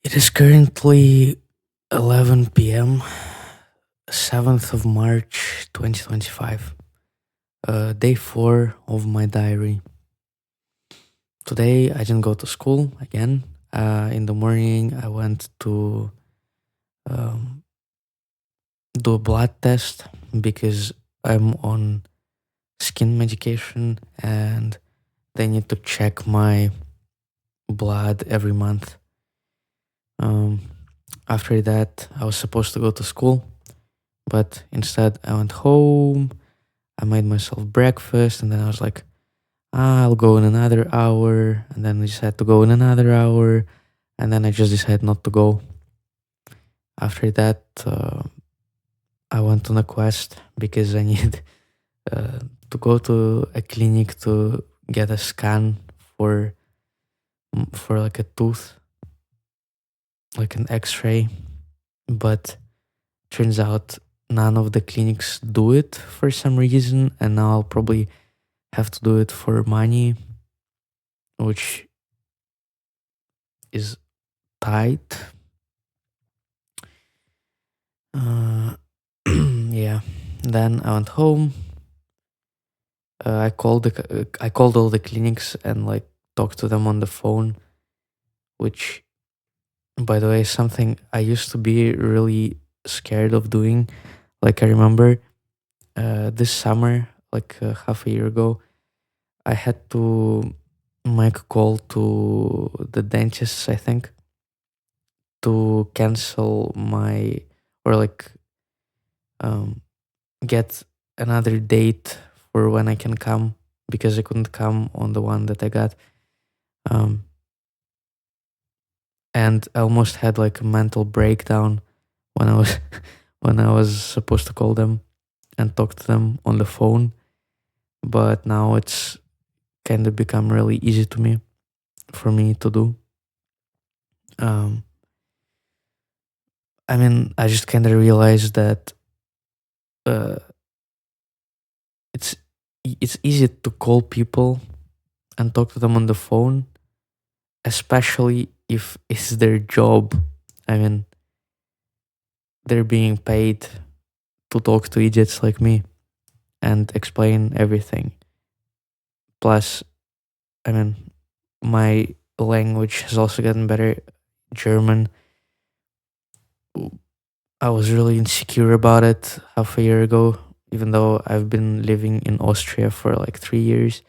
It is currently 11 p.m., 7th of March 2025, day 4 of my diary. Today I didn't go to school again. In the morning I went to um, do a blood test because I'm on skin medication and they need to check my blood every month. After that I was supposed to go to school, but instead I went home. I made myself breakfast and then I was like, I'll go in another hour. And then I decided to go in another hour. And then I just decided not to go. After that, I went on a quest because I need to go to a clinic to get a scan for like a tooth, like an X-ray. But turns out none of the clinics do it for some reason, and now I'll probably have to do it for money, which is tight. Yeah. Then I went home. I called all the clinics and like talked to them on the phone, which, by the way, is something I used to be really scared of doing. Like I remember this summer, like half a year ago, I had to make a call to the dentists, I think, to cancel my or like um, get another date for when I can come because I couldn't come on the one that I got. Um, and I almost had like a mental breakdown when I was when I was supposed to call them and talk to them on the phone. But now it's kind of become really easy to me for me to do. Um, I mean, I just kind of realized that uh, it's it's easy to call people and talk to them on the phone, especially if it's their job. I mean, they're being paid to talk to idiots like me and explain everything. Plus, I mean, my language has also gotten better. German, I was really insecure about it half a year ago, even though I've been living in Austria for like 3 years.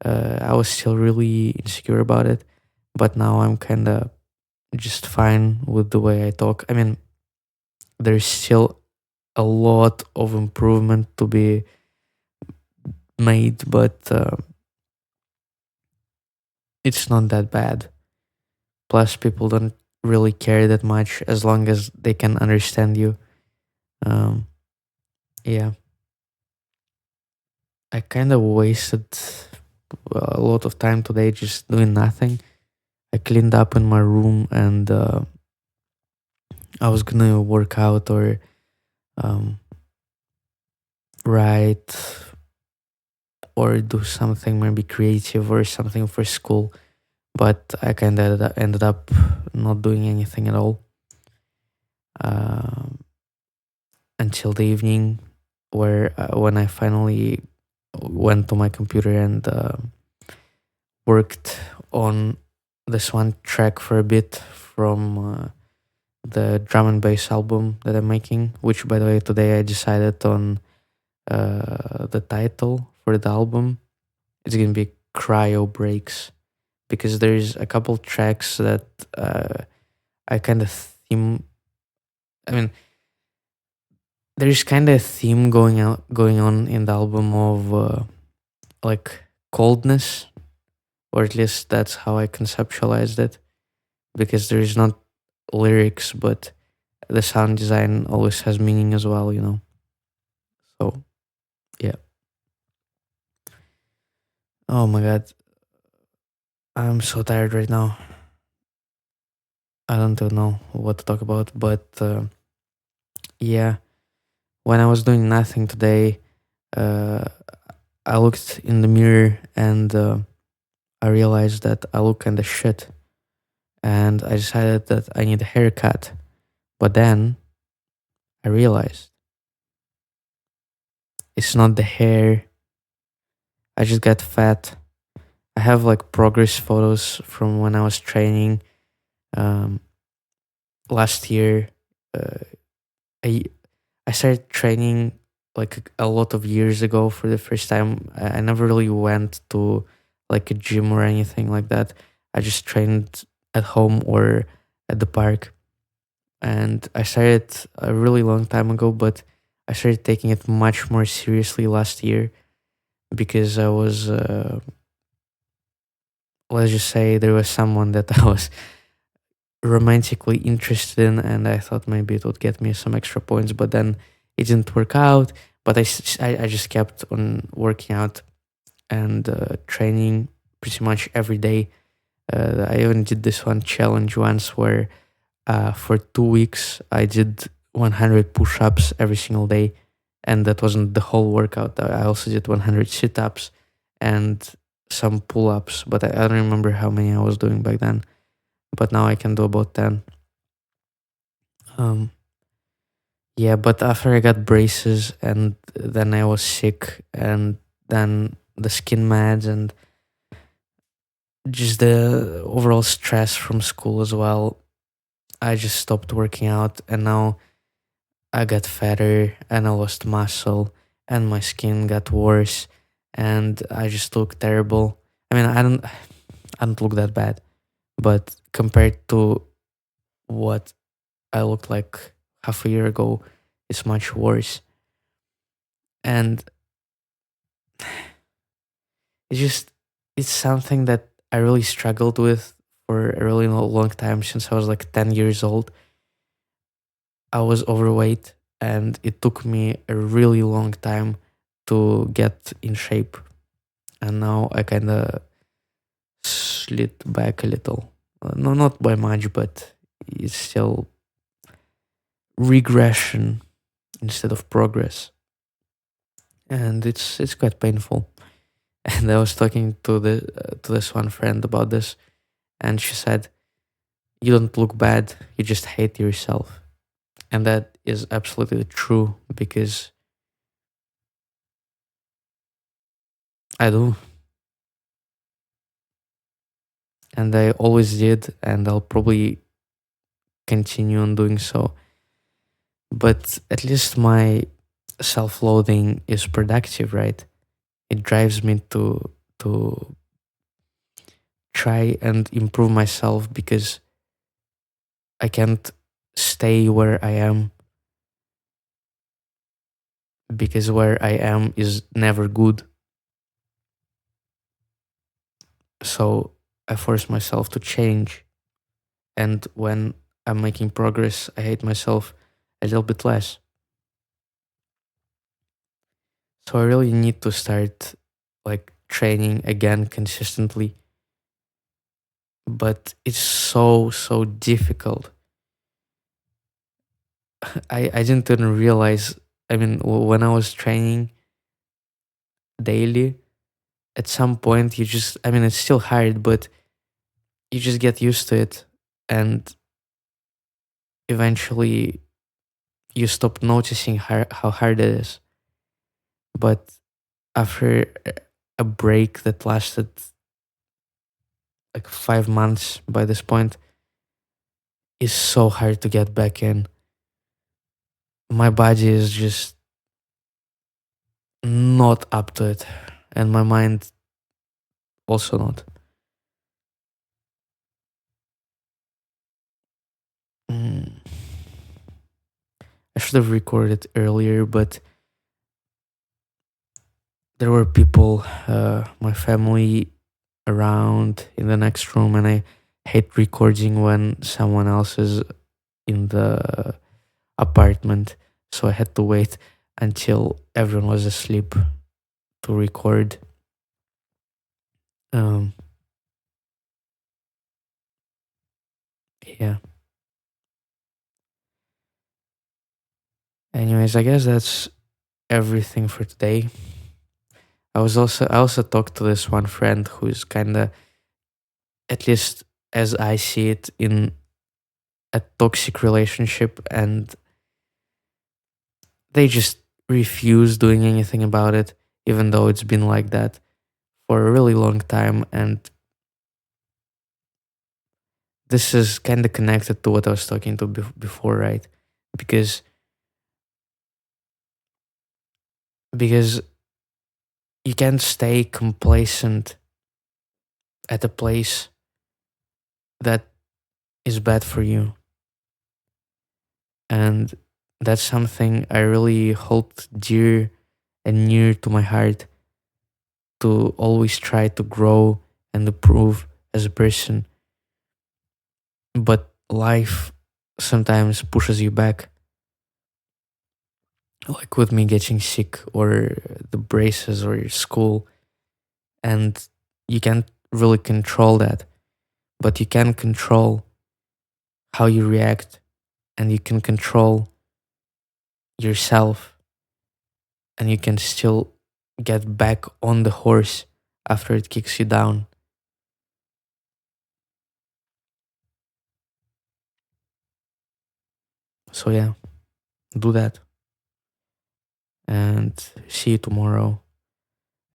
I was still really insecure about it, but now I'm kind of just fine with the way I talk. I mean, there's still a lot of improvement to be made, but it's not that bad. Plus, people don't really care that much as long as they can understand you. Um, yeah, I kind of wasted a lot of time today just doing nothing. I cleaned up in my room and I was gonna work out or um, write or do something maybe creative or something for school, but I kind of ended up not doing anything at all um, until the evening, where when I finally went to my computer and worked on this one track for a bit from the drum and bass album that I'm making, which, by the way, today I decided on the title for the album. It's gonna be Cryo Breaks, because there's a couple tracks that I kind of theme. I mean, there's kind of a theme going on in the album of like coldness, or at least that's how I conceptualized it, because there is not lyrics, but the sound design always has meaning as well, you know. So yeah. Oh my god, I'm so tired right now. I don't even know what to talk about, but yeah, when I was doing nothing today, uh, I looked in the mirror and I realized that I look kind of shit. and I decided that I need a haircut. But then I realized it's not the hair. I just got fat. I have like progress photos from when I was training um, last year. Uh, I I started training like a lot of years ago for the first time. I never really went to like a gym or anything like that. I just trained at home or at the park. And I started a really long time ago, but I started taking it much more seriously last year because I was, let's just say, there was someone that I was romantically interested in, and I thought maybe it would get me some extra points, but then it didn't work out. But I just kept on working out and training pretty much every day. I even did this one challenge once where for 2 weeks I did 100 push-ups every single day, and that wasn't the whole workout. I also did 100 sit-ups and some pull-ups, but I don't remember how many I was doing back then. But now I can do about 10. Um, yeah, but after I got braces and then I was sick and then the skin meds and just the overall stress from school as well, I just stopped working out, and now I got fatter and I lost muscle and my skin got worse and I just look terrible. I mean, I don't look that bad, but compared to what I looked like half a year ago, it's much worse. And it's just it's something that I really struggled with for a really long time since I was like 10 years old. I was overweight and it took me a really long time to get in shape. And now I kind of slid back a little. No, not by much, but it's still regression instead of progress. And it's quite painful. And I was talking to this one friend about this, and she said, "You don't look bad. You just hate yourself." And that is absolutely true because I do, and I always did, and I'll probably continue on doing so. But at least my self-loathing is productive, right? It drives me to try and improve myself because I can't stay where I am, because where I am is never good. So I force myself to change, and when I'm making progress, I hate myself a little bit less. So I really need to start like training again consistently, but it's so difficult. I didn't even realize. I mean, when I was training daily, at some point you just, I mean, it's still hard, but you just get used to it, and eventually you stop noticing how hard it is. But after a break that lasted like 5 months by this point, it's so hard to get back in. My body is just not up to it, and my mind also not. Mm. I should have recorded earlier, but there were people, my family around in the next room, and I hate recording when someone else is in the apartment. So I had to wait until everyone was asleep to record. Um, yeah. Anyways, I guess that's everything for today. I also talked to this one friend who's kind of, at least as I see it, in a toxic relationship, and they just refuse doing anything about it, even though it's been like that for a really long time. And this is kind of connected to what I was talking to before, right? Because because you can't stay complacent at a place that is bad for you. And that's something I really hold dear and near to my heart, to always try to grow and improve as a person. But life sometimes pushes you back, like with me getting sick, or the braces, or your school. And you can't really control that, but you can control how you react, and you can control yourself, and you can still get back on the horse after it kicks you down. So, yeah, do that, and see you tomorrow.